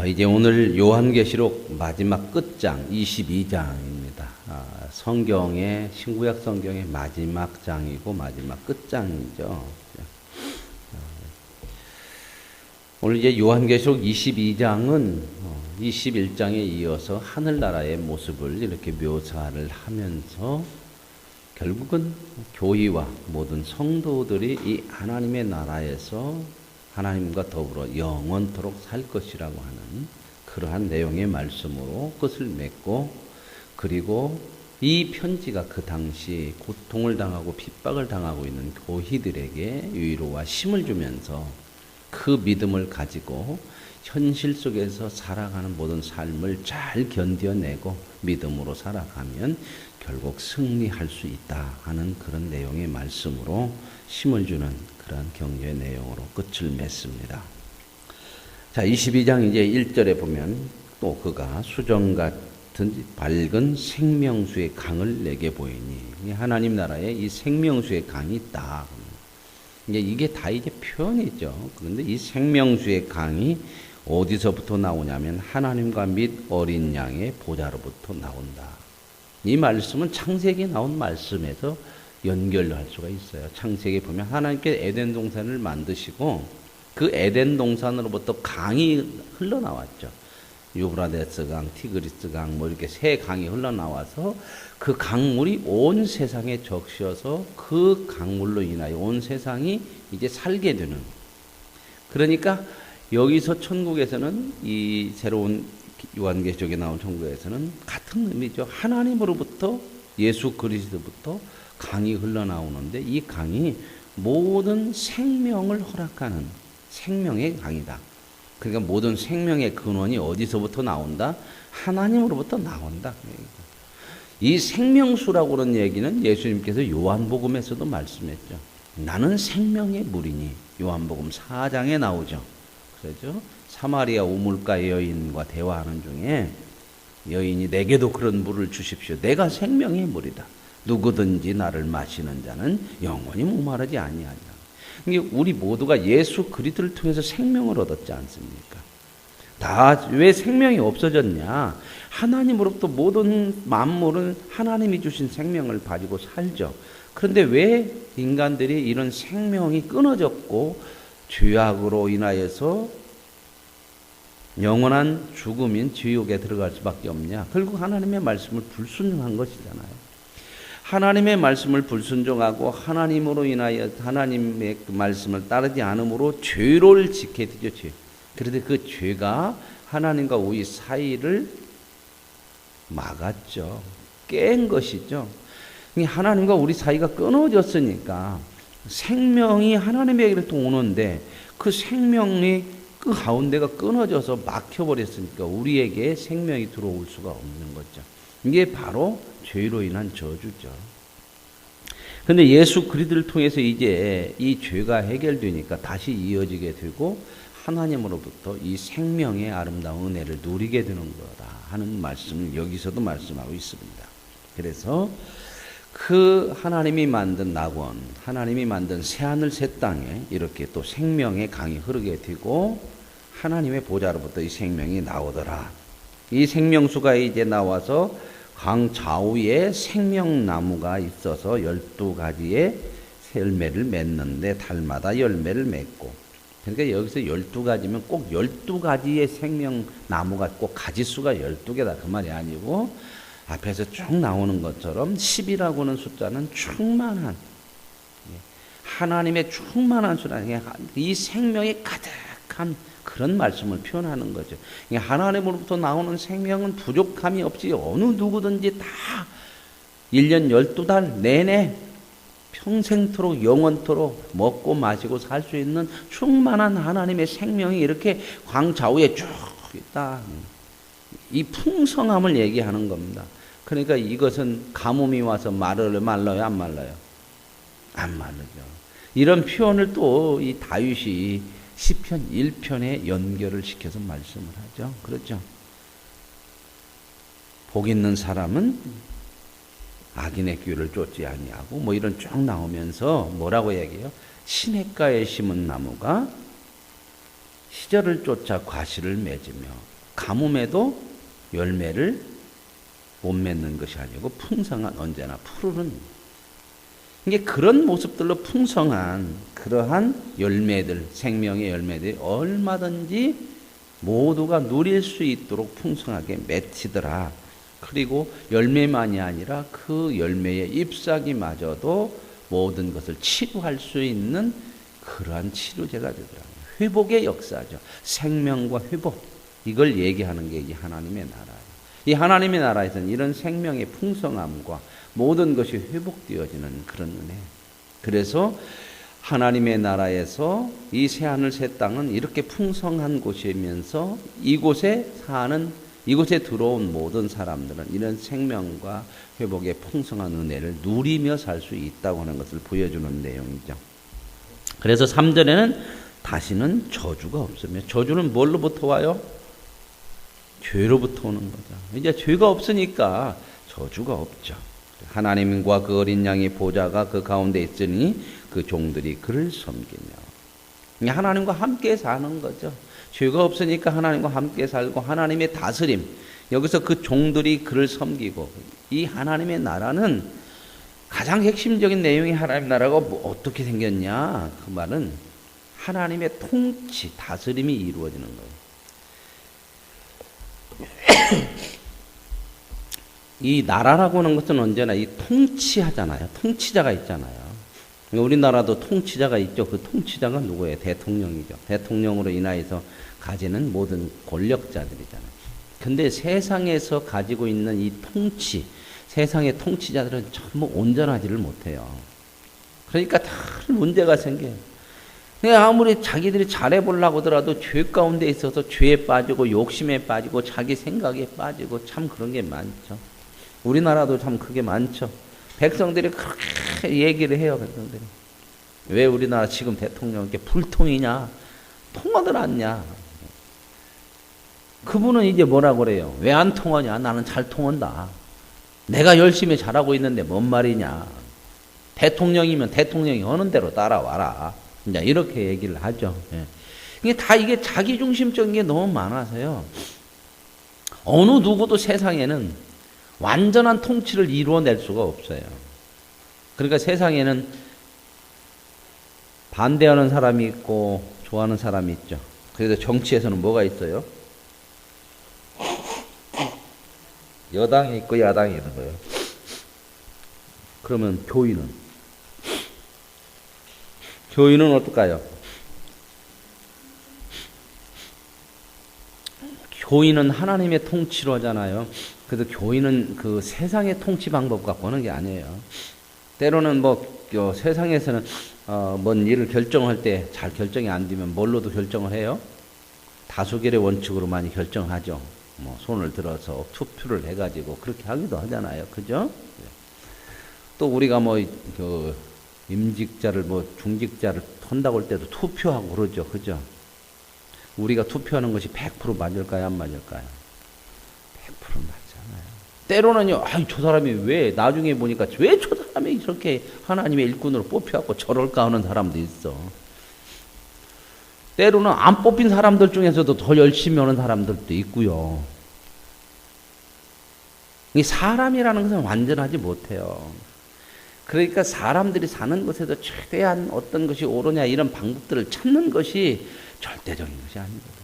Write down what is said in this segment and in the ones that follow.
이제 오늘 요한계시록 마지막 끝장 22장입니다. 성경의 신구약 성경의 마지막 장이고 마지막 끝장이죠. 오늘 이제 요한계시록 22장은 21장에 이어서 하늘나라의 모습을 이렇게 묘사를 하면서 결국은 교회와 모든 성도들이 이 하나님의 나라에서 하나님과 더불어 영원토록 살 것이라고 하는 그러한 내용의 말씀으로 끝을 맺고, 그리고 이 편지가 그 당시 고통을 당하고 핍박을 당하고 있는 교회들에게 위로와 힘을 주면서 그 믿음을 가지고 현실 속에서 살아가는 모든 삶을 잘 견뎌내고 믿음으로 살아가면 결국 승리할 수 있다 하는 그런 내용의 말씀으로 힘을 주는 그런 격려의 내용으로 끝을 맺습니다. 자, 22장 이제 1절에 보면 또 그가 수정 같은 밝은 생명수의 강을 내게 보이니, 하나님 나라에 이 생명수의 강이 있다. 이제 이게 다 이제 표현이죠. 그런데 이 생명수의 강이 어디서부터 나오냐면 하나님과 및 어린 양의 보좌로부터 나온다. 이 말씀은 창세기에 나온 말씀에서 연결할 수가 있어요. 창세기에 보면 하나님께서 에덴 동산을 만드시고 그 에덴 동산으로부터 강이 흘러나왔죠. 유브라데스 강, 티그리스 강, 뭐 이렇게 세 강이 흘러나와서 그 강물이 온 세상에 적셔서 그 강물로 인하여 온 세상이 이제 살게 되는. 그러니까 여기서 천국에서는 이 새로운 요한계시록에 나온 천국에서는 같은 의미죠. 하나님으로부터 예수 그리스도부터 강이 흘러나오는데 이 강이 모든 생명을 허락하는 생명의 강이다. 그러니까 모든 생명의 근원이 어디서부터 나온다? 하나님으로부터 나온다. 이 생명수라고 하는 얘기는 예수님께서 요한복음에서도 말씀했죠. 나는 생명의 물이니. 요한복음 4장에 나오죠. 그렇죠? 사마리아 우물가 여인과 대화하는 중에 여인이 내게도 그런 물을 주십시오. 내가 생명의 물이다. 누구든지 나를 마시는 자는 영원히 목마르지 아니하리라. 우리 모두가 예수 그리스도를 통해서 생명을 얻었지 않습니까? 다 왜 생명이 없어졌냐? 하나님으로부터 모든 만물은 하나님이 주신 생명을 가지고 살죠. 그런데 왜 인간들이 이런 생명이 끊어졌고 죄악으로 인하여서 영원한 죽음인 지옥에 들어갈 수밖에 없냐? 결국 하나님의 말씀을 불순종한 것이잖아요. 하나님의 말씀을 불순종하고 하나님으로 인하여 하나님의 그 말씀을 따르지 않으므로 죄를 짓게 되죠. 죄. 그런데 그 죄가 하나님과 우리 사이를 막았죠. 깬 것이죠. 하나님과 우리 사이가 끊어졌으니까 생명이 하나님에게로 오는데 그 생명이 그 가운데가 끊어져서 막혀버렸으니까 우리에게 생명이 들어올 수가 없는 거죠. 이게 바로 죄로 인한 저주죠. 그런데 예수 그리스도를 통해서 이제 이 죄가 해결되니까 다시 이어지게 되고 하나님으로부터 이 생명의 아름다운 은혜를 누리게 되는 거다 하는 말씀을 여기서도 말씀하고 있습니다. 그래서 그 하나님이 만든 낙원, 하나님이 만든 새하늘 새 땅에 이렇게 또 생명의 강이 흐르게 되고 하나님의 보좌로부터 이 생명이 나오더라. 이 생명수가 이제 나와서 강 좌우에 생명나무가 있어서 12가지의 열매를 맺는데 달마다 열매를 맺고, 그러니까 여기서 12가지면 꼭 12가지의 생명나무가 꼭 가지수가 12개다 그 말이 아니고 앞에서 쭉 나오는 것처럼 10이라고 하는 숫자는 충만한 하나님의 충만한 수라, 이 생명이 가득한 그런 말씀을 표현하는 거죠. 하나님으로부터 나오는 생명은 부족함이 없이 어느 누구든지 다 1년 12달 내내 평생토록 영원토록 먹고 마시고 살 수 있는 충만한 하나님의 생명이 이렇게 광 좌우에 쭉 있다. 이 풍성함을 얘기하는 겁니다. 그러니까 이것은 가뭄이 와서 말라요, 안 말라요? 안 말르죠. 이런 표현을 또 이 다윗이 시편 1편에 연결을 시켜서 말씀을 하죠. 그렇죠? 복 있는 사람은 악인의 꾀를 쫓지 아니하고 뭐 이런 쭉 나오면서 뭐라고 얘기해요? 시냇가에 심은 나무가 시절을 쫓아 과실을 맺으며 가뭄에도 열매를 못 맺는 것이 아니고 풍성한 언제나 푸르른 이게 그런 모습들로 풍성한 그러한 열매들 생명의 열매들이 얼마든지 모두가 누릴 수 있도록 풍성하게 맺히더라. 그리고 열매만이 아니라 그 열매의 잎사귀마저도 모든 것을 치료할 수 있는 그러한 치료제가 되더라. 회복의 역사죠. 생명과 회복. 이걸 얘기하는 게 이 하나님의 나라예요. 이 하나님의 나라에서는 이런 생명의 풍성함과 모든 것이 회복되어지는 그런 은혜. 그래서 하나님의 나라에서 이 새하늘 새 땅은 이렇게 풍성한 곳이면서 이곳에 들어온 모든 사람들은 이런 생명과 회복의 풍성한 은혜를 누리며 살 수 있다고 하는 것을 보여주는 내용이죠. 그래서 3절에는 다시는 저주가 없으며 저주는 뭘로부터 와요? 죄로부터 오는 거죠. 이제 죄가 없으니까 저주가 없죠. 하나님과 그 어린 양의 보좌가 그 가운데 있으니 그 종들이 그를 섬기며 하나님과 함께 사는 거죠. 죄가 없으니까 하나님과 함께 살고 하나님의 다스림 여기서 그 종들이 그를 섬기고 이 하나님의 나라는 가장 핵심적인 내용이 하나님 나라가 어떻게 생겼냐 그 말은 하나님의 통치 다스림이 이루어지는 거예요. 이 나라라고 하는 것은 언제나 이 통치하잖아요. 통치자가 있잖아요. 우리나라도 통치자가 있죠. 그 통치자가 누구예요? 대통령이죠. 대통령으로 인하여서 가지는 모든 권력자들이잖아요. 근데 세상에서 가지고 있는 이 통치, 세상의 통치자들은 전부 온전하지를 못해요. 그러니까 다 문제가 생겨요. 아무리 자기들이 잘해보려고 하더라도 죄 가운데 있어서 죄에 빠지고 욕심에 빠지고 자기 생각에 빠지고 참 그런 게 많죠. 우리나라도 참 그게 많죠. 백성들이 그렇게 얘기를 해요. 백성들이. 왜 우리나라 지금 대통령 이렇게 불통이냐? 통하들 않냐? 그분은 이제 뭐라고 그래요? 왜 안 통하냐? 나는 잘 통한다. 내가 열심히 잘하고 있는데 뭔 말이냐? 대통령이면 대통령이 하는 대로 따라와라. 이제 이렇게 얘기를 하죠. 이게 다 이게 자기중심적인 게 너무 많아서요. 어느 누구도 세상에는 완전한 통치를 이루어낼 수가 없어요. 그러니까 세상에는 반대하는 사람이 있고 좋아하는 사람이 있죠. 그래서 정치에서는 뭐가 있어요? 여당이 있고 야당이 있는 거예요. 그러면 교인은 어떨까요? 교인은 하나님의 통치로 하잖아요. 그래서 교인은 그 세상의 통치 방법 갖고 하는 게 아니에요. 때로는 세상에서는 뭔 일을 결정할 때 잘 결정이 안 되면 뭘로도 결정을 해요? 다수결의 원칙으로 많이 결정하죠. 손을 들어서 투표를 해가지고 그렇게 하기도 하잖아요. 그죠? 또 우리가 임직자를 중직자를 한다고 할 때도 투표하고 그러죠. 그죠? 우리가 투표하는 것이 100% 맞을까요? 안 맞을까요? 100% 맞잖아요. 때로는요, 저 사람이 왜, 나중에 보니까 왜 저 사람이 저렇게 하나님의 일꾼으로 뽑혀갖고 저럴까 하는 사람도 있어. 때로는 안 뽑힌 사람들 중에서도 더 열심히 하는 사람들도 있고요. 이 사람이라는 것은 완전하지 못해요. 그러니까 사람들이 사는 것에도 최대한 어떤 것이 옳으냐 이런 방법들을 찾는 것이 절대적인 것이 아니거든요.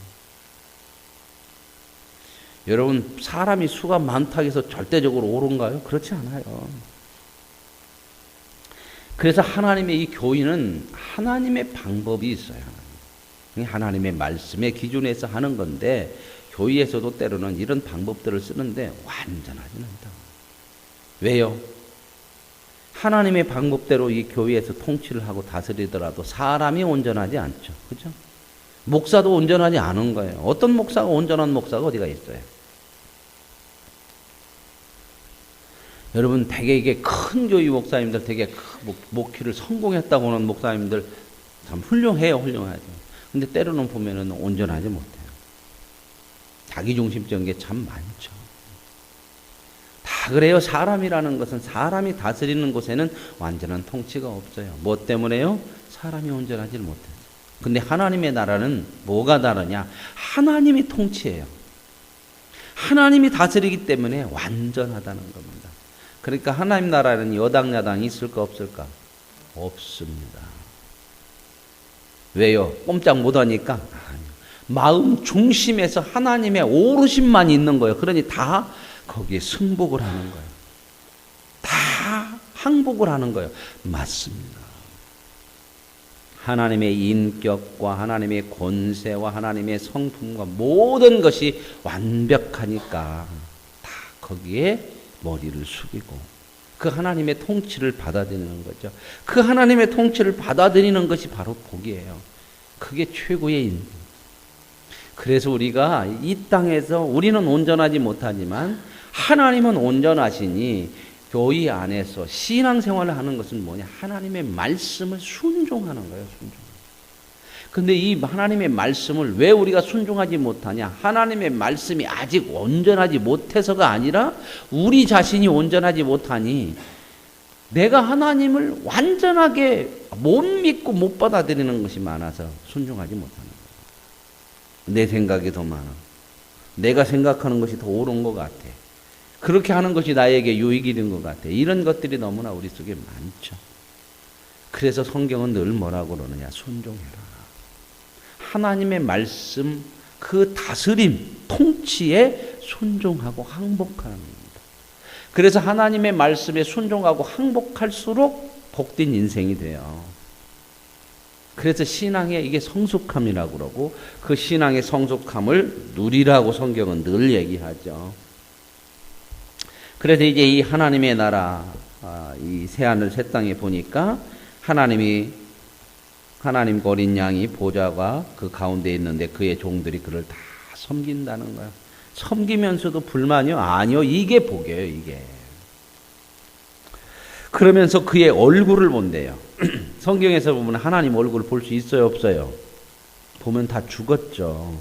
여러분 사람이 수가 많다고 해서 절대적으로 옳은가요? 그렇지 않아요. 그래서 하나님의 이 교인은 하나님의 방법이 있어요. 하나님의 말씀의 기준에서 하는 건데 교회에서도 때로는 이런 방법들을 쓰는데 완전하지는 않다. 왜요? 하나님의 방법대로 이 교회에서 통치를 하고 다스리더라도 사람이 온전하지 않죠. 그죠? 목사도 온전하지 않은 거예요. 어떤 목사가 온전한 목사가 어디가 있어요? 여러분 되게 이게 큰 교회 목사님들 되게 목회를 성공했다고 하는 목사님들 참 훌륭해요. 훌륭하죠. 근데 때로는 보면은 온전하지 못해요. 자기중심적인 게 참 많죠. 다 그래요. 사람이라는 것은 사람이 다스리는 곳에는 완전한 통치가 없어요. 뭐 때문에요? 사람이 온전하지 못해요. 근데 하나님의 나라는 뭐가 다르냐? 하나님이 통치해요. 하나님이 다스리기 때문에 완전하다는 겁니다. 그러니까 하나님 나라는 여당 야당이 있을까 없을까? 없습니다. 왜요? 꼼짝 못하니까? 마음 중심에서 하나님의 오르심만 있는 거예요. 그러니 다 거기에 승복을 하는 거예요. 다 항복을 하는 거예요. 맞습니다. 하나님의 인격과 하나님의 권세와 하나님의 성품과 모든 것이 완벽하니까 다 거기에 머리를 숙이고 그 하나님의 통치를 받아들이는 거죠. 그 하나님의 통치를 받아들이는 것이 바로 복이에요. 그게 최고의 인생. 그래서 우리가 이 땅에서 우리는 온전하지 못하지만 하나님은 온전하시니 교회 안에서 신앙생활을 하는 것은 뭐냐? 하나님의 말씀을 순종하는 거예요. 순종. 근데 이 하나님의 말씀을 왜 우리가 순종하지 못하냐? 하나님의 말씀이 아직 온전하지 못해서가 아니라 우리 자신이 온전하지 못하니 내가 하나님을 완전하게 못 믿고 못 받아들이는 것이 많아서 순종하지 못하는 거예요. 내 생각이 더 많아. 내가 생각하는 것이 더 옳은 것 같아. 그렇게 하는 것이 나에게 유익이 된 것 같아. 이런 것들이 너무나 우리 속에 많죠. 그래서 성경은 늘 뭐라고 그러느냐? 순종해라. 하나님의 말씀, 그 다스림, 통치에 순종하고 항복하는 겁니다. 그래서 하나님의 말씀에 순종하고 항복할수록 복된 인생이 돼요. 그래서 신앙에 이게 성숙함이라고 그러고 그 신앙의 성숙함을 누리라고 성경은 늘 얘기하죠. 그래서 이제 이 하나님의 나라, 이 새하늘 새 땅에 보니까 하나님 어린 양이 보좌가 그 가운데 있는데 그의 종들이 그를 다 섬긴다는 거예요. 섬기면서도 불만이요? 아니요. 이게 복이에요, 이게. 그러면서 그의 얼굴을 본대요. 성경에서 보면 하나님 얼굴을 볼 수 있어요, 없어요? 보면 다 죽었죠.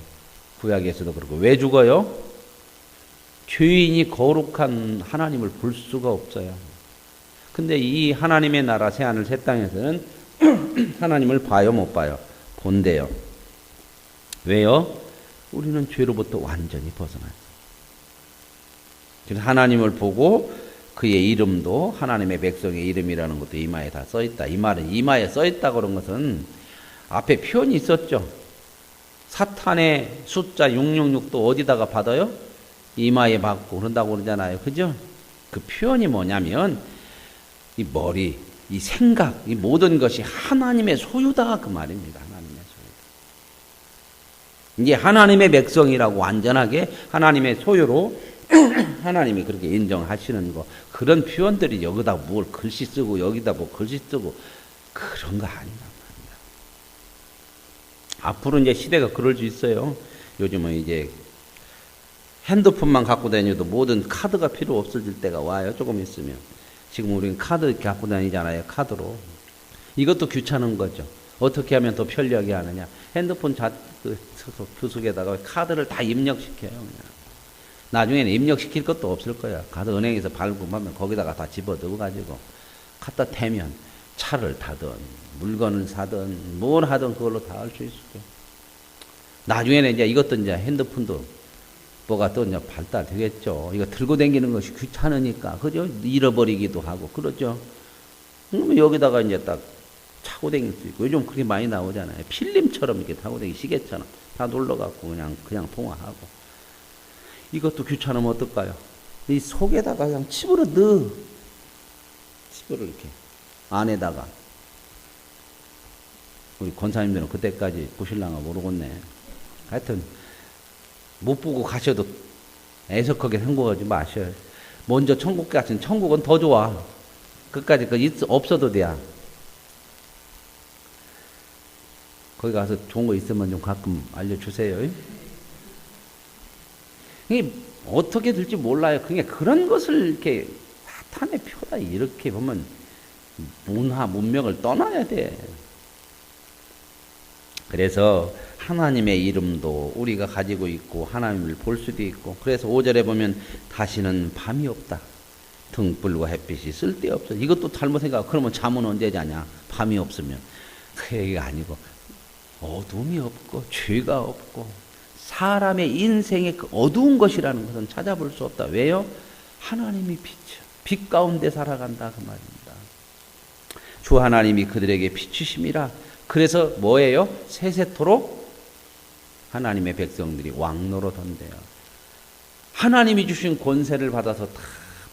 구약에서도 그렇고. 왜 죽어요? 죄인이 거룩한 하나님을 볼 수가 없어요. 근데 이 하나님의 나라 새하늘 새 땅에서는 하나님을 봐요, 못 봐요? 본대요. 왜요? 우리는 죄로부터 완전히 벗어났어요. 그래서 하나님을 보고 그의 이름도 하나님의 백성의 이름이라는 것도 이마에 다 써있다. 이 말은 이마에 써있다 그런 것은 앞에 표현이 있었죠. 사탄의 숫자 666도 어디다가 받아요? 이마에 받고 그런다고 그러잖아요. 그죠? 그 표현이 뭐냐면 이 머리, 이 생각, 이 모든 것이 하나님의 소유다 그 말입니다. 하나님의 소유. 이제 하나님의 백성이라고 완전하게 하나님의 소유로 하나님이 그렇게 인정하시는 거 그런 표현들이 여기다 뭘 글씨 쓰고 여기다 뭐 글씨 쓰고 그런 거 아니란 말이야. 앞으로 이제 시대가 그럴 수 있어요. 요즘은 이제 핸드폰만 갖고 다녀도 모든 카드가 필요 없어질 때가 와요. 조금 있으면. 지금 우리는 카드 갖고 다니잖아요. 카드로. 이것도 귀찮은 거죠. 어떻게 하면 더 편리하게 하느냐. 핸드폰 그 속에다가 카드를 다 입력시켜요. 그냥. 나중에는 입력시킬 것도 없을 거야. 카드 은행에서 발급하면 거기다가 다 집어넣어 가지고 갖다 대면 차를 타든 물건을 사든 뭘 하든 그걸로 다 할 수 있을 거야. 나중에는 이제 이것도 이제 핸드폰도 뭐가 또 이제 발달되겠죠. 이거 들고 다니는 것이 귀찮으니까, 그죠? 잃어버리기도 하고, 그렇죠? 그러면 여기다가 이제 딱 차고 다닐 수 있고, 요즘 그렇게 많이 나오잖아요. 필름처럼 이렇게 타고 다니기 시계처럼 다 눌러갖고 그냥 통화하고. 이것도 귀찮으면 어떨까요? 이 속에다가 그냥 칩으로 넣어. 칩으로 이렇게. 안에다가. 우리 권사님들은 그때까지 보실랑가 모르겠네. 하여튼, 못 보고 가셔도 애석하게 생각하지 마셔요. 먼저 천국 같은 천국은 더 좋아. 끝까지 없어도 돼야. 거기 가서 좋은 거 있으면 좀 가끔 알려주세요. 이게 어떻게 될지 몰라요. 그러니까 그런 것을 이렇게 사탄의 표다 이렇게 보면 문명을 떠나야 돼. 그래서 하나님의 이름도 우리가 가지고 있고 하나님을 볼 수도 있고 그래서 5절에 보면 다시는 밤이 없다. 등불과 햇빛이 쓸데없어. 이것도 잘못 생각하고 그러면 잠은 언제 자냐? 밤이 없으면. 그 얘기가 아니고 어둠이 없고 죄가 없고 사람의 인생의 그 어두운 것이라는 것은 찾아볼 수 없다. 왜요? 하나님이 빛이야. 빛 가운데 살아간다 그 말입니다. 주 하나님이 그들에게 비추심이라. 그래서 뭐예요? 세세토록 하나님의 백성들이 왕노릇한대요. 하나님이 주신 권세를 받아서 다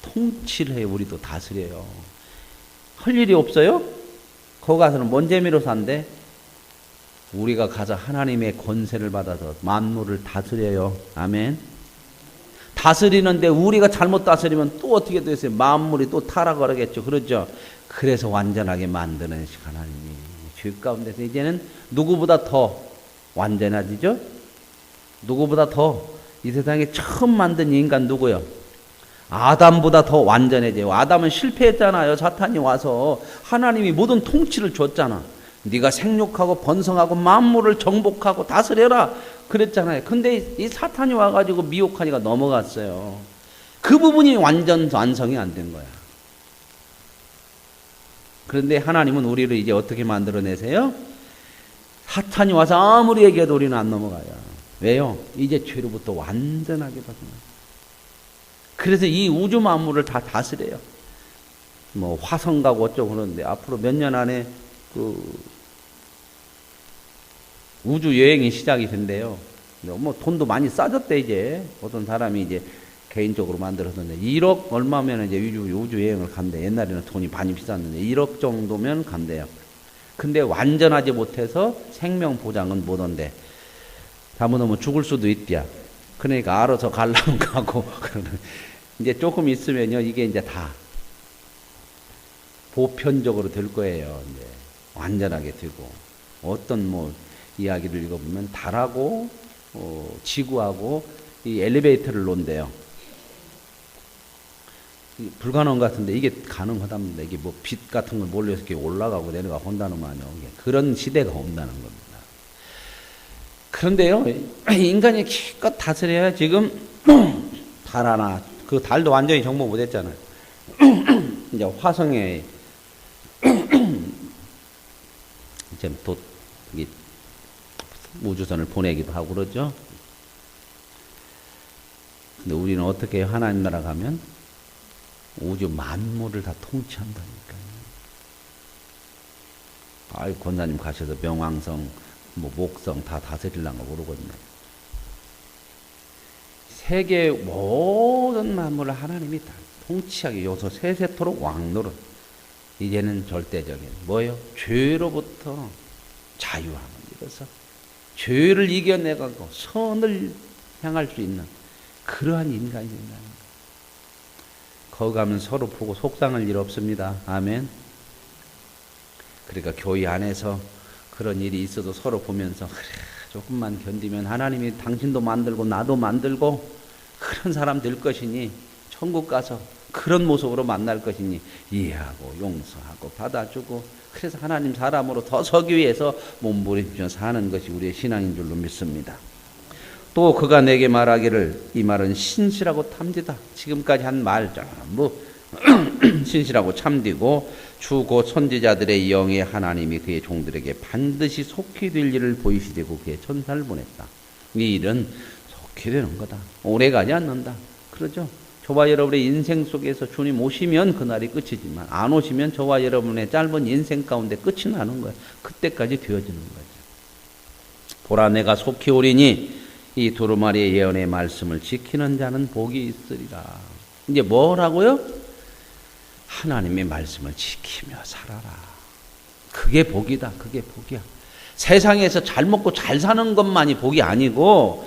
통치를 해요. 우리도 다스려요. 할 일이 없어요? 거기 가서는 뭔 재미로 산대? 우리가 가서 하나님의 권세를 받아서 만물을 다스려요. 아멘. 다스리는데 우리가 잘못 다스리면 또 어떻게 되겠어요? 만물이 또 타락을 하겠죠. 그렇죠? 그래서 완전하게 만드는 하나님이 죄 가운데서 이제는 누구보다 더 완전해지죠? 누구보다 더 이 세상에 처음 만든 인간 누구요? 아담보다 더 완전해져요. 아담은 실패했잖아요. 사탄이 와서 하나님이 모든 통치를 줬잖아. 네가 생육하고 번성하고 만물을 정복하고 다스려라 그랬잖아요. 근데 이 사탄이 와가지고 미혹하니까 넘어갔어요. 그 부분이 완전 완성이 안 된 거야. 그런데 하나님은 우리를 이제 어떻게 만들어내세요? 사탄이 와서 아무리 얘기해도 우리는 안 넘어가요. 왜요? 이제 죄로부터 완전하게 벗어나요. 그래서 이 우주 만물을 다 다스려요. 뭐 화성 가고 어쩌고 그러는데 앞으로 몇 년 안에 그 우주 여행이 시작이 된대요. 뭐 돈도 많이 싸졌대 이제. 어떤 사람이 이제 개인적으로 만들었는데 1억 얼마면 이제 우주 여행을 간대. 옛날에는 돈이 많이 비쌌는데 1억 정도면 간대요. 근데 완전하지 못해서 생명 보장은 못 한대. 잘못하면 죽을 수도 있대요. 그러니까 알아서 가려면 가고 이제 조금 있으면요 이게 이제 다 보편적으로 될 거예요. 이제 완전하게 되고 어떤 뭐 이야기를 읽어보면 달하고 지구하고 이 엘리베이터를 놓은대요. 불가능한 것 같은데 이게 가능하답니다. 이게 뭐 빛 같은 걸 몰려서 이렇게 올라가고 내려가고 한다는 말이요. 그런 시대가 온다는 겁니다. 그런데요, 인간이 기껏 다스려야 지금 달 하나, 그 달도 완전히 정복 못했잖아요. 이제 화성에 이제 또 우주선을 보내기도 하고 그러죠. 근데 우리는 어떻게 해요? 하나님 나라 가면 우주 만물을 다 통치한다니까요. 아이 권사님 가셔서 명왕성, 뭐 목성 다 다스리려고 그러거든요. 세계 모든 만물을 하나님이 다 통치하게 요소 세세토록 왕노릇. 이제는 절대적인 뭐예요? 죄로부터 자유함을 이뤄서 죄를 이겨내가고 선을 향할 수 있는 그러한 인간이 된다는 거예요. 거기 가면 서로 보고 속상할 일 없습니다. 아멘. 그러니까 교회 안에서 그런 일이 있어도 서로 보면서 그래 조금만 견디면 하나님이 당신도 만들고 나도 만들고 그런 사람 될 것이니 천국 가서 그런 모습으로 만날 것이니 이해하고 용서하고 받아주고 그래서 하나님 사람으로 더 서기 위해서 몸부림쳐 사는 것이 우리의 신앙인 줄로 믿습니다. 또 그가 내게 말하기를 이 말은 신실하고 탐지다. 지금까지 한 말 전부 신실하고 참되고 주 곧 선지자들의 영의 하나님이 그의 종들에게 반드시 속히 될 일을 보이시되고 그의 천사를 보냈다. 이 일은 속히 되는 거다. 오래가지 않는다. 그러죠? 저와 여러분의 인생 속에서 주님 오시면 그날이 끝이지만 안 오시면 저와 여러분의 짧은 인생 가운데 끝이 나는 거예요. 그때까지 되어지는 거죠. 보라 내가 속히 오리니 이 두루마리의 예언의 말씀을 지키는 자는 복이 있으리라. 이제 뭐라고요? 하나님의 말씀을 지키며 살아라. 그게 복이다. 그게 복이야. 세상에서 잘 먹고 잘 사는 것만이 복이 아니고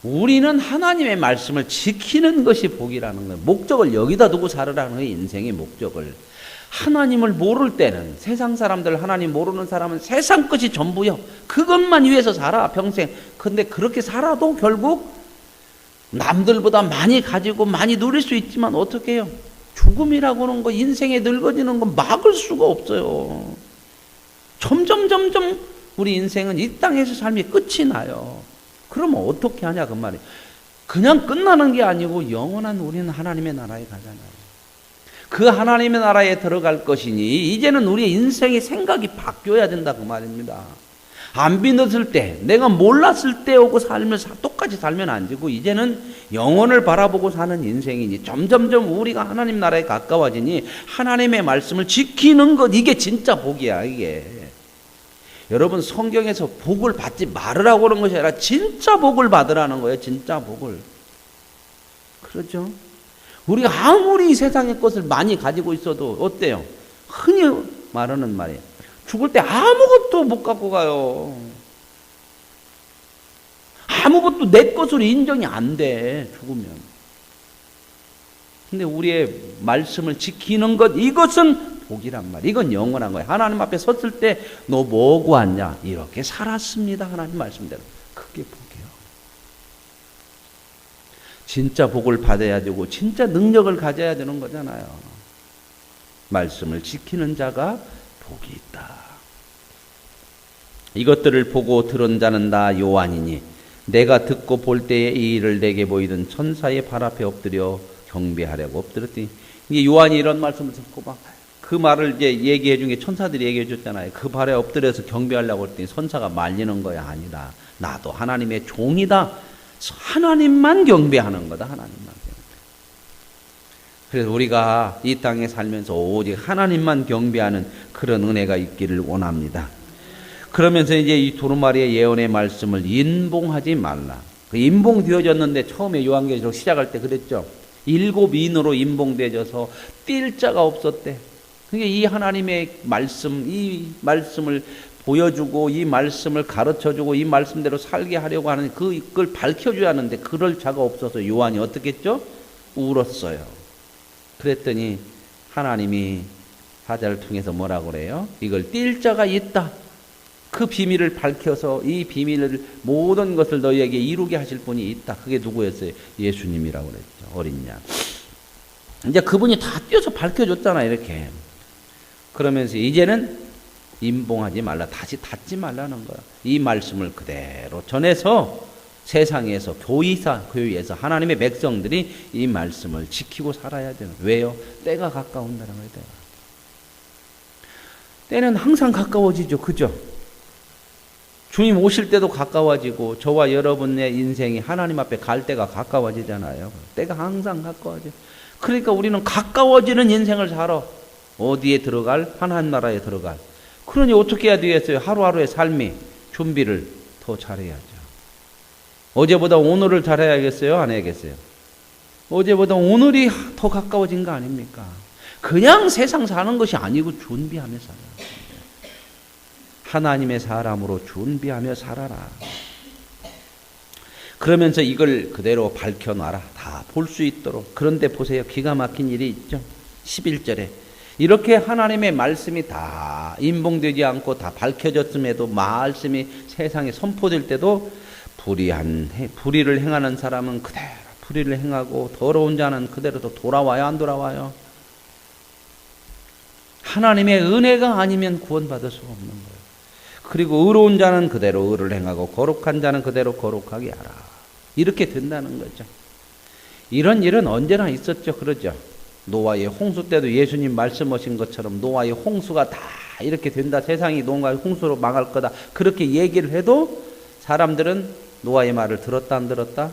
우리는 하나님의 말씀을 지키는 것이 복이라는 거예요. 목적을 여기다 두고 살으라는 거예요. 인생의 목적을. 하나님을 모를 때는 세상 사람들 하나님 모르는 사람은 세상 것이 전부요. 그것만 위해서 살아 평생. 근데 그렇게 살아도 결국 남들보다 많이 가지고 많이 누릴 수 있지만 어떻게 해요? 죽음이라고 하는 거 인생에 늙어지는 거 막을 수가 없어요. 점점 우리 인생은 이 땅에서 삶이 끝이 나요. 그러면 어떻게 하냐 그 말이에요. 그냥 끝나는 게 아니고 영원한 우리는 하나님의 나라에 가잖아요. 그 하나님의 나라에 들어갈 것이니 이제는 우리의 인생의 생각이 바뀌어야 된다 그 말입니다. 안 믿었을 때, 내가 몰랐을 때 오고 살면 똑같이 살면 안 되고, 이제는 영혼을 바라보고 사는 인생이니 점점점 우리가 하나님 나라에 가까워지니 하나님의 말씀을 지키는 것, 이게 진짜 복이야. 이게 여러분, 성경에서 복을 받지 말으라고 하는 것이 아니라 진짜 복을 받으라는 거예요. 진짜 복을. 그렇죠? 우리가 아무리 이 세상의 것을 많이 가지고 있어도 어때요? 흔히 말하는 말이에요. 죽을 때 아무것도 못 갖고 가요. 아무것도 내 것으로 인정이 안 돼, 죽으면. 근데 우리의 말씀을 지키는 것, 이것은 복이란 말이에요. 이건 영원한 거예요. 하나님 앞에 섰을 때 너 뭐고 왔냐? 이렇게 살았습니다. 하나님 말씀대로. 그게 복이에요. 진짜 복을 받아야 되고 진짜 능력을 가져야 되는 거잖아요. 말씀을 지키는 자가 복이 있다. 이것들을 보고 들은 자는 다 요한이니 내가 듣고 볼 때에 이 일을 내게 보이던 천사의 발 앞에 엎드려 경배하려고 엎드렸더니, 이게 요한이 이런 말씀을 듣고 막 그 말을 이제 얘기해 준 게 천사들이 얘기해 줬잖아요. 그 발에 엎드려서 경배하려고 했더니 천사가 말리는 거야. 아니라 나도 하나님의 종이다. 하나님만 경배하는 거다. 하나님만 경배. 그래서 우리가 이 땅에 살면서 오직 하나님만 경배하는 그런 은혜가 있기를 원합니다. 그러면서 이제 이 두루마리의 예언의 말씀을 인봉하지 말라. 그 인봉되어졌는데 처음에 요한계시록 시작할 때 그랬죠. 7인으로 인봉되어져서 뛸 자가 없었대. 그게 이 하나님의 말씀, 이 말씀을 보여주고 이 말씀을 가르쳐주고 이 말씀대로 살게 하려고 하는 그걸 밝혀줘야 하는데 그럴 자가 없어서 요한이 어떻게 했죠? 울었어요. 그랬더니 하나님이 사자를 통해서 뭐라고 그래요? 이걸 뛸 자가 있다. 그 비밀을 밝혀서 이 비밀을 모든 것을 너희에게 이루게 하실 분이 있다. 그게 누구였어요? 예수님이라고 그랬죠. 어린 양. 이제 그분이 다 뛰어서 밝혀줬잖아요. 이렇게. 그러면서 이제는 인봉하지 말라. 다시 닫지 말라는 거야. 이 말씀을 그대로 전해서 세상에서 교회에서 하나님의 백성들이 이 말씀을 지키고 살아야 되는. 왜요? 때가 가까운다는 거예요. 때는 항상 가까워지죠. 그죠? 주님 오실 때도 가까워지고 저와 여러분의 인생이 하나님 앞에 갈 때가 가까워지잖아요. 때가 항상 가까워져. 그러니까 우리는 가까워지는 인생을 살아. 어디에 들어갈? 하나님 나라에 들어갈. 그러니 어떻게 해야 되겠어요? 하루하루의 삶이 준비를 더 잘해야죠. 어제보다 오늘을 잘해야겠어요? 안 해야겠어요? 어제보다 오늘이 더 가까워진 거 아닙니까? 그냥 세상 사는 것이 아니고 준비하며 살아요. 하나님의 사람으로 준비하며 살아라. 그러면서 이걸 그대로 밝혀놔라. 다 볼 수 있도록. 그런데 보세요. 기가 막힌 일이 있죠. 11절에 이렇게 하나님의 말씀이 다 인봉되지 않고 다 밝혀졌음에도 말씀이 세상에 선포될 때도 불의를 행하는 사람은 그대로 불의를 행하고 더러운 자는 그대로 또 돌아와요? 안 돌아와요? 하나님의 은혜가 아니면 구원받을 수가 없는 거예요. 그리고 의로운 자는 그대로 의를 행하고 거룩한 자는 그대로 거룩하게 하라. 이렇게 된다는 거죠. 이런 일은 언제나 있었죠. 그러죠. 노아의 홍수 때도 예수님 말씀하신 것처럼 노아의 홍수가 다 이렇게 된다. 세상이 노아의 홍수로 망할 거다. 그렇게 얘기를 해도 사람들은 노아의 말을 들었다 안 들었다?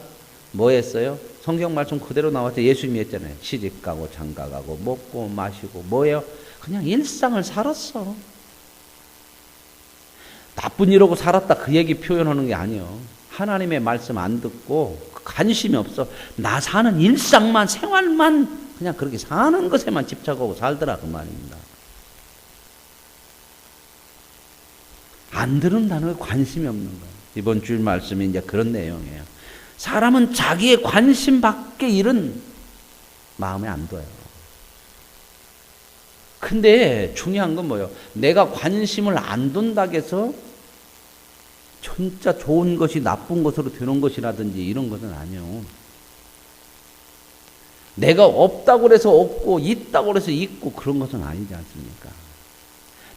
뭐 했어요? 성경 말씀 그대로 나왔죠. 예수님이 했잖아요. 시집가고 장가가고 먹고 마시고 뭐예요? 그냥 일상을 살았어. 나쁜 일하고 살았다 그 얘기 표현하는 게 아니에요. 하나님의 말씀 안 듣고 관심이 없어. 나 사는 일상만 생활만 그냥 그렇게 사는 것에만 집착하고 살더라 그 말입니다. 안 들은다는 게 관심이 없는 거예요. 이번 주일 말씀이 이제 그런 내용이에요. 사람은 자기의 관심 밖의 일은 마음에 안 둬요. 근데 중요한 건 뭐예요? 내가 관심을 안 둔다고 해서 진짜 좋은 것이 나쁜 것으로 되는 것이라든지 이런 것은 아니에요. 내가 없다고 해서 없고 있다고 해서 있고 그런 것은 아니지 않습니까?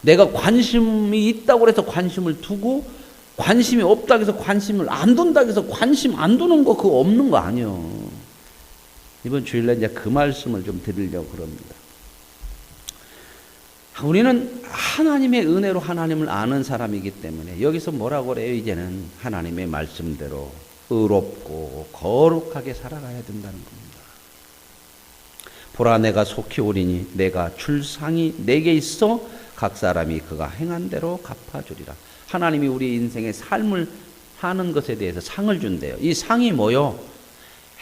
내가 관심이 있다고 해서 관심을 두고 관심이 없다고 해서 관심을 안 둔다고 해서 관심 안 두는 거 그거 없는 거 아니에요. 이번 주일날 이제 그 말씀을 좀 드리려고 그럽니다. 우리는 하나님의 은혜로 하나님을 아는 사람이기 때문에 여기서 뭐라고 그래요? 이제는 하나님의 말씀대로 의롭고 거룩하게 살아가야 된다는 겁니다. 보라 내가 속히 오리니 내가 줄 상이 내게 있어 각 사람이 그가 행한 대로 갚아주리라. 하나님이 우리 인생의 삶을 하는 것에 대해서 상을 준대요. 이 상이 뭐요?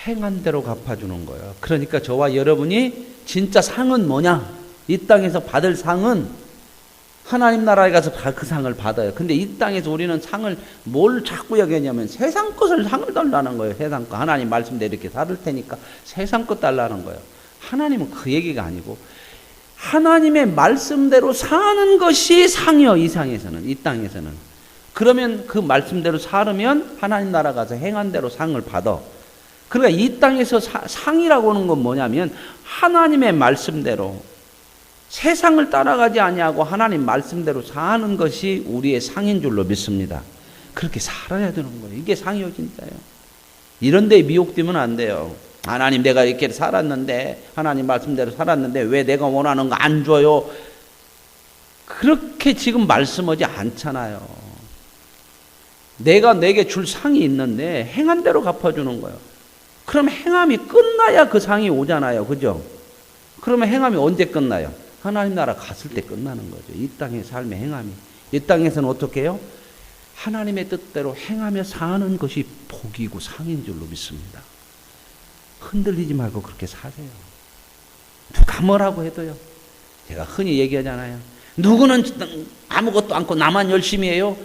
행한 대로 갚아주는 거예요. 그러니까 저와 여러분이 진짜 상은 뭐냐? 이 땅에서 받을 상은 하나님 나라에 가서 그 상을 받아요. 근데 이 땅에서 우리는 상을 뭘 자꾸 여기냐면 세상 것을 상을 달라는 거예요. 세상 거. 하나님 말씀대로 이렇게 살을 테니까 세상 것 달라는 거예요. 하나님은 그 얘기가 아니고 하나님의 말씀대로 사는 것이 상이요. 이 상에서는, 이 땅에서는. 그러면 그 말씀대로 살으면 하나님 나라 가서 행한 대로 상을 받아. 그러니까 이 땅에서 상이라고 하는 건 뭐냐면 하나님의 말씀대로 세상을 따라가지 아니하고 하나님 말씀대로 사는 것이 우리의 상인 줄로 믿습니다. 그렇게 살아야 되는 거예요. 이게 상이요, 진짜요. 이런 데에 미혹되면 안 돼요. 하나님 내가 이렇게 살았는데 하나님 말씀대로 살았는데 왜 내가 원하는 거 안 줘요? 그렇게 지금 말씀하지 않잖아요. 내가 내게 줄 상이 있는데 행한 대로 갚아주는 거예요. 그럼 행함이 끝나야 그 상이 오잖아요. 그죠? 그러면 행함이 언제 끝나요? 하나님 나라 갔을 때 끝나는 거죠. 이 땅의 삶의 행함이. 이 땅에서는 어떻게 해요? 하나님의 뜻대로 행하며 사는 것이 복이고 상인 줄로 믿습니다. 흔들리지 말고 그렇게 사세요. 누가 뭐라고 해도요. 제가 흔히 얘기하잖아요. 누구는 아무것도 않고 나만 열심히 해요.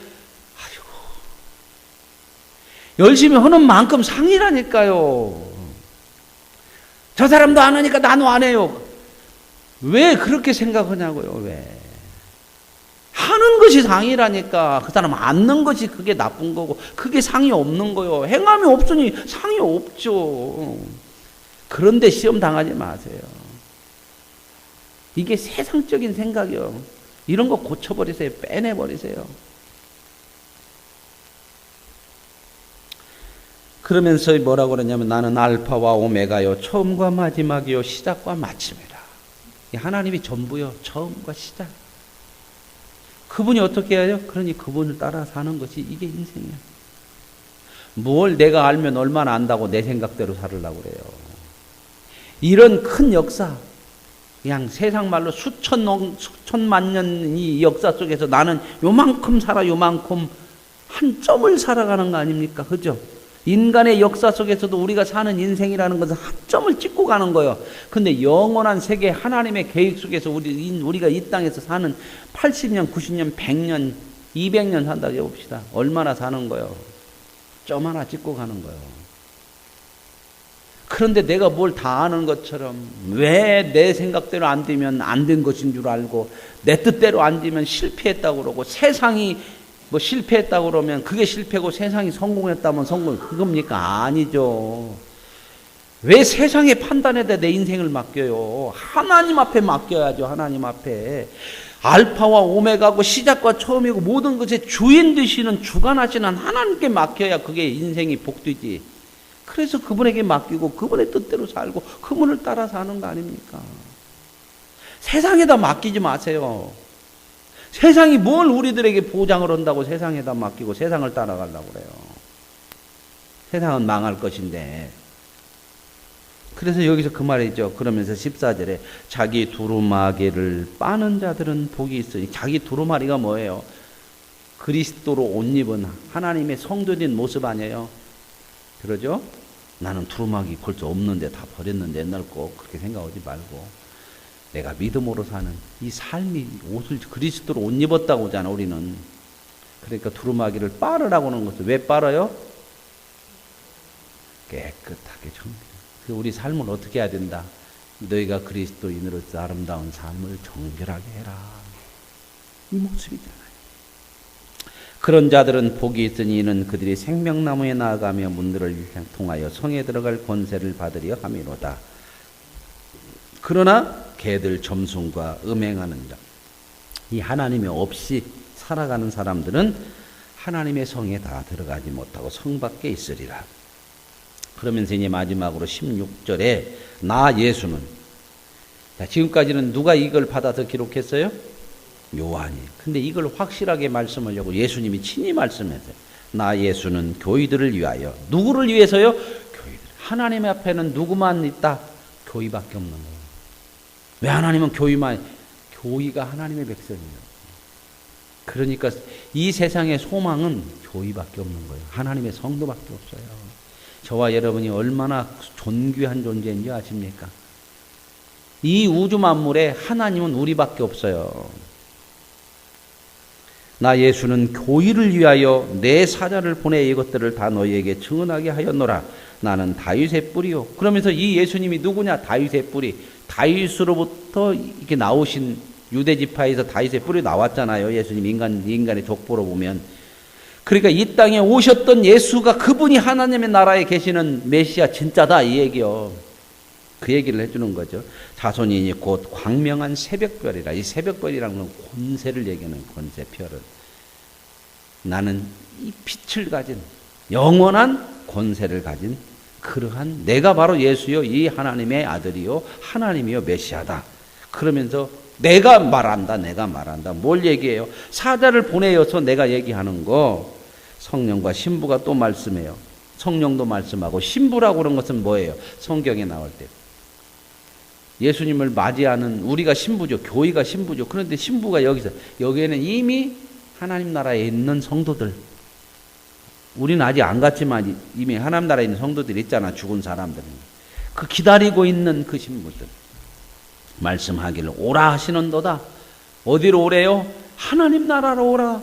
아이고, 열심히 하는 만큼 상이라니까요. 저 사람도 안 하니까 나도 안 해요. 왜 그렇게 생각하냐고요. 왜? 하는 것이 상이라니까. 그 사람 앉는 것이 그게 나쁜 거고 그게 상이 없는 거요. 행함이 없으니 상이 없죠. 그런데 시험 당하지 마세요. 이게 세상적인 생각이요. 이런 거 고쳐버리세요. 빼내버리세요. 그러면서 뭐라고 그러냐면 나는 알파와 오메가요. 처음과 마지막이요. 시작과 마침이라. 하나님이 전부요. 처음과 시작. 그분이 어떻게 해요? 그러니 그분을 따라 사는 것이 이게 인생이야. 뭘 내가 알면 얼마나 안다고 내 생각대로 살으려고 그래요. 이런 큰 역사, 그냥 세상 말로 수천만 년 이 역사 속에서 나는 요만큼 살아, 요만큼 한 점을 살아가는 거 아닙니까? 그죠? 인간의 역사 속에서도 우리가 사는 인생이라는 것은 한 점을 찍고 가는 거예요. 근데 영원한 세계 하나님의 계획 속에서 우리가 이 땅에서 사는 80년, 90년, 100년, 200년 산다고 해봅시다. 얼마나 사는 거예요? 점 하나 찍고 가는 거예요. 그런데 내가 뭘 다 아는 것처럼 왜 내 생각대로 안 되면 안 된 것인 줄 알고 내 뜻대로 안 되면 실패했다고 그러고 세상이 뭐 실패했다고 그러면 그게 실패고 세상이 성공했다면 성공, 그겁니까? 아니죠. 왜 세상의 판단에다 내 인생을 맡겨요? 하나님 앞에 맡겨야죠. 하나님 앞에. 알파와 오메가고 시작과 처음이고 모든 것의 주인 되시는 주관하시는 하나님께 맡겨야 그게 인생이 복되지. 그래서 그분에게 맡기고 그분의 뜻대로 살고 그분을 따라 사는 거 아닙니까? 세상에다 맡기지 마세요. 세상이 뭘 우리들에게 보장을 한다고 세상에다 맡기고 세상을 따라가려고 그래요. 세상은 망할 것인데. 그래서 여기서 그 말이죠. 그러면서 14절에 자기 두루마기를 빠는 자들은 복이 있으니, 자기 두루마리가 뭐예요? 그리스도로 옷 입은 하나님의 성도된 모습 아니에요? 그러죠? 나는 두루마기 벌써 없는데 다 버렸는데 옛날 거 그렇게 생각하지 말고 내가 믿음으로 사는 이 삶이 옷을 그리스도로 옷 입었다고 하잖아. 우리는. 그러니까 두루마기를 빨으라고 하는 것은 왜 빨아요? 깨끗하게 정리. 우리 삶을 어떻게 해야 된다? 너희가 그리스도인으로서 아름다운 삶을 정결하게 해라. 이 모습이잖아요. 그런 자들은 복이 있으니 이는 그들이 생명나무에 나아가며 문들을 통하여 성에 들어갈 권세를 받으려 함이로다. 그러나 개들 점순과 음행하는 자, 이 하나님이 없이 살아가는 사람들은 하나님의 성에 다 들어가지 못하고 성 밖에 있으리라. 그러면서 이제 마지막으로 16절에 나 예수는, 자, 지금까지는 누가 이걸 받아서 기록했어요? 요한이. 근데 이걸 확실하게 말씀하려고 예수님이 친히 말씀했어요. 나 예수는 교회들을 위하여. 누구를 위해서요? 교회들. 하나님 앞에는 누구만 있다? 교회밖에 없는 거예요. 왜 하나님은 교회만? 교회가 하나님의 백성이에요. 그러니까 이 세상의 소망은 교회밖에 없는 거예요. 하나님의 성도밖에 없어요. 저와 여러분이 얼마나 존귀한 존재인지 아십니까? 이 우주 만물에 하나님은 우리밖에 없어요. 나 예수는 교회를 위하여 내 사자를 보내 이것들을 다 너희에게 증언하게 하였노라. 나는 다윗의 뿌리요. 그러면서 이 예수님이 누구냐? 다윗의 뿌리. 다윗으로부터 이렇게 나오신 유대 지파에서 다윗의 뿌리 나왔잖아요. 예수님 인간의 족보로 보면. 그러니까 이 땅에 오셨던 예수가 그분이 하나님의 나라에 계시는 메시아 진짜다 이 얘기요. 그 얘기를 해주는 거죠. 자손이니 곧 광명한 새벽별이라. 이 새벽별이라는 건 권세를 얘기하는 권세, 별은. 나는 이 빛을 가진 영원한 권세를 가진 그러한 내가 바로 예수요, 이 하나님의 아들이요, 하나님이요, 메시아다. 그러면서 내가 말한다. 뭘 얘기해요? 사자를 보내어서 내가 얘기하는 거. 성령과 신부가 또 말씀해요. 성령도 말씀하고 신부라고 그런 것은 뭐예요? 성경에 나올 때. 예수님을 맞이하는 우리가 신부죠. 교회가 신부죠. 그런데 신부가 여기에는 이미 하나님 나라에 있는 성도들. 우리는 아직 안 갔지만 이미 하나님 나라에 있는 성도들이 있잖아. 죽은 사람들. 그 기다리고 있는 그 신부들. 말씀하기를 오라 하시는도다. 어디로 오래요? 하나님 나라로 오라.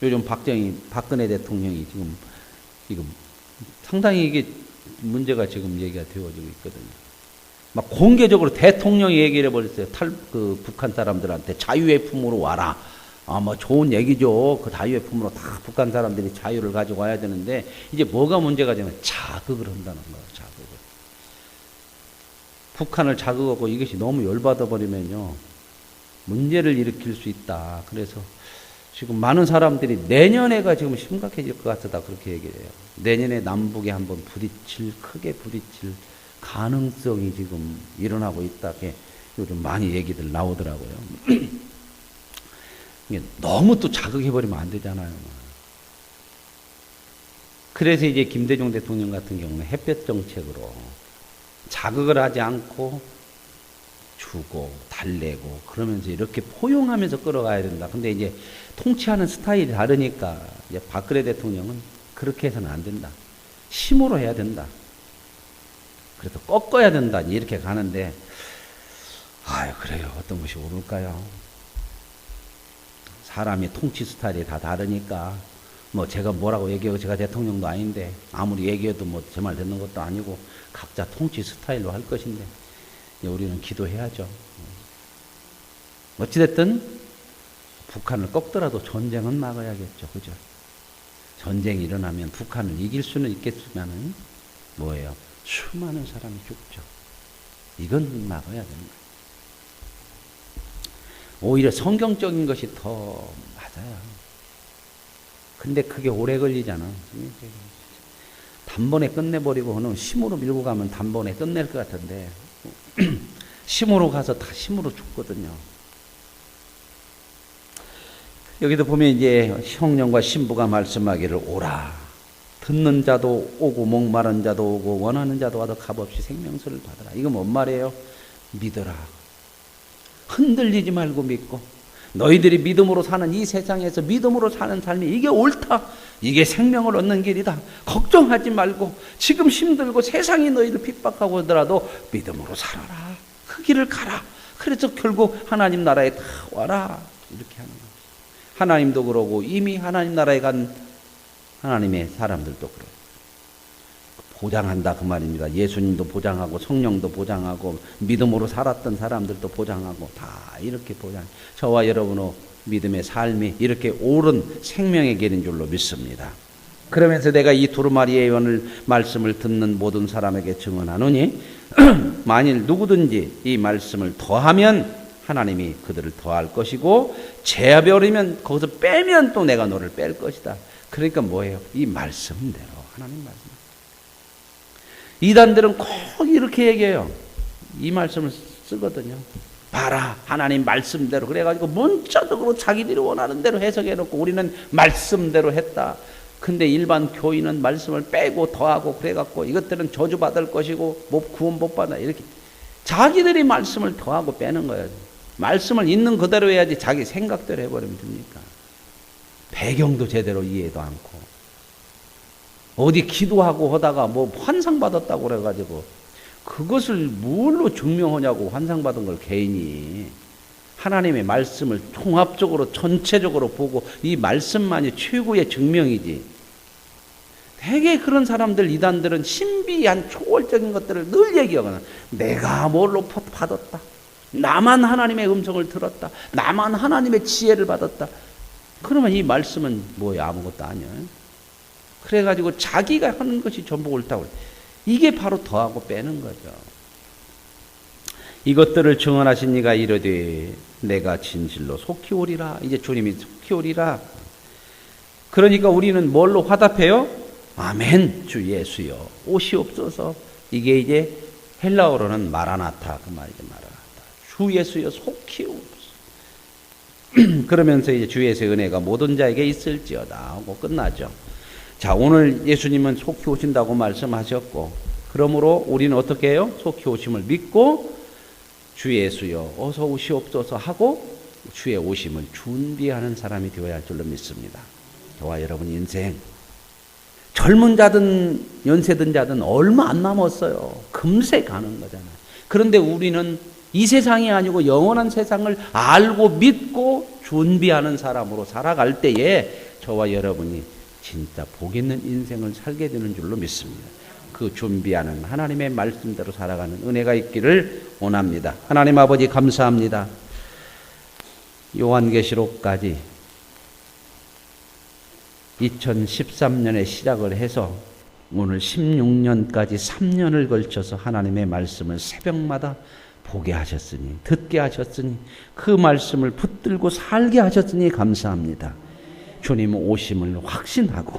요즘 박근혜 대통령이 지금 상당히 이게 문제가 지금 얘기가 되어지고 있거든요. 막 공개적으로 대통령이 얘기를 해버렸어요. 북한 사람들한테 자유의 품으로 와라. 뭐 좋은 얘기죠. 그 자유의 품으로 다 북한 사람들이 자유를 가지고 와야 되는데 이제 뭐가 문제가 되면 자극을 한다는 거예요. 자극을. 북한을 자극하고 이것이 너무 열받아 버리면요. 문제를 일으킬 수 있다. 그래서 지금 많은 사람들이 내년에가 지금 심각해질 것 같다. 그렇게 얘기해요. 내년에 남북에 한번 크게 부딪힐 가능성이 지금 일어나고 있다. 요즘 많이 얘기들 나오더라고요. 너무 또 자극해버리면 안 되잖아요. 그래서 이제 김대중 대통령 같은 경우는 햇볕 정책으로 자극을 하지 않고 주고 달래고 그러면서 이렇게 포용하면서 끌어가야 된다. 근데 이제 통치하는 스타일이 다르니까 이제 박근혜 대통령은 그렇게 해서는 안 된다. 힘으로 해야 된다. 그래서 꺾어야 된다. 이렇게 가는데 그래요. 어떤 것이 옳을까요? 사람이 통치 스타일이 다 다르니까 뭐 제가 뭐라고 얘기하고 제가 대통령도 아닌데 아무리 얘기해도 뭐 제 말 듣는 것도 아니고 각자 통치 스타일로 할 것인데 우리는 기도해야죠. 어찌됐든 북한을 꺾더라도 전쟁은 막아야겠죠. 그죠? 전쟁이 일어나면 북한을 이길 수는 있겠지만은 뭐예요? 수많은 사람이 죽죠. 이건 막아야 됩니다. 오히려 성경적인 것이 더 맞아요. 근데 그게 오래 걸리잖아. 단번에 끝내버리고 힘으로 밀고 가면 단번에 끝낼 것 같은데 힘으로 가서 다 힘으로 죽거든요. 여기도 보면 이제 성령과 신부가 말씀하기를 오라. 듣는 자도 오고 목마른 자도 오고 원하는 자도 와도 값없이 생명수를 받으라. 이거 뭔 말이에요? 믿어라. 흔들리지 말고 믿고 너희들이 믿음으로 사는 이 세상에서 믿음으로 사는 삶이 이게 옳다. 이게 생명을 얻는 길이다. 걱정하지 말고 지금 힘들고 세상이 너희를 핍박하고 하더라도 믿음으로 살아라. 그 길을 가라. 그래서 결국 하나님 나라에 다 와라. 이렇게 하는 거예요. 하나님도 그러고 이미 하나님 나라에 간 하나님의 사람들도 그래요. 보장한다 그 말입니다. 예수님도 보장하고 성령도 보장하고 믿음으로 살았던 사람들도 보장하고 다 이렇게 보장. 저와 여러분의 믿음의 삶이 이렇게 옳은 생명의 길인 줄로 믿습니다. 그러면서 내가 이 두루마리의 오늘 말씀을 듣는 모든 사람에게 증언하노니 만일 누구든지 이 말씀을 더하면 하나님이 그들을 더할 것이고 제하버리면 거기서 빼면 또 내가 너를 뺄 것이다. 그러니까 뭐예요? 이 말씀대로 하나님 말씀. 이단들은 꼭 이렇게 얘기해요. 이 말씀을 쓰거든요. 봐라, 하나님 말씀대로. 그래가지고 문자적으로 자기들이 원하는 대로 해석해놓고 우리는 말씀대로 했다. 근데 일반 교인은 말씀을 빼고 더하고 그래갖고 이것들은 저주받을 것이고 못 구원 못 받아, 이렇게 자기들이 말씀을 더하고 빼는 거예요. 말씀을 있는 그대로 해야지 자기 생각대로 해버리면 됩니까? 배경도 제대로 이해도 않고 어디 기도하고 하다가 뭐 환상 받았다고 그래가지고 그것을 뭘로 증명하냐고, 환상 받은 걸 개인이. 하나님의 말씀을 통합적으로 전체적으로 보고 이 말씀만이 최고의 증명이지. 되게 그런 사람들, 이단들은 신비한 초월적인 것들을 늘 얘기하거나, 내가 뭘로 받았다, 나만 하나님의 음성을 들었다, 나만 하나님의 지혜를 받았다. 그러면 이 말씀은 뭐야? 아무것도 아니야. 그래가지고 자기가 하는 것이 전부 옳다고 그래. 이게 바로 더하고 빼는 거죠. 이것들을 증언하신 이가 이르되 내가 진실로 속히 오리라. 이제 주님이 속히 오리라. 그러니까 우리는 뭘로 화답해요? 아멘, 주 예수여 오시옵소서. 이게 이제 헬라어로는 마라나타, 그 말이죠. 마라나타. 주 예수여 속히 오옵소서. 그러면서 이제 주 예수의 은혜가 모든 자에게 있을지어다 하고 끝나죠. 자, 오늘 예수님은 속히 오신다고 말씀하셨고, 그러므로 우리는 어떻게 해요? 속히 오심을 믿고 주 예수여 어서 오시옵소서 하고 주의 오심을 준비하는 사람이 되어야 할 줄로 믿습니다. 저와 여러분 인생, 젊은 자든 연세든 자든 얼마 안 남았어요. 금세 가는 거잖아요. 그런데 우리는 이 세상이 아니고 영원한 세상을 알고 믿고 준비하는 사람으로 살아갈 때에 저와 여러분이 진짜 복 있는 인생을 살게 되는 줄로 믿습니다. 그 준비하는 하나님의 말씀대로 살아가는 은혜가 있기를 원합니다. 하나님 아버지 감사합니다. 요한계시록까지 2013년에 시작을 해서 오늘 16년까지 3년을 걸쳐서 하나님의 말씀을 새벽마다 보게 하셨으니, 듣게 하셨으니, 그 말씀을 붙들고 살게 하셨으니 감사합니다. 주님 오심을 확신하고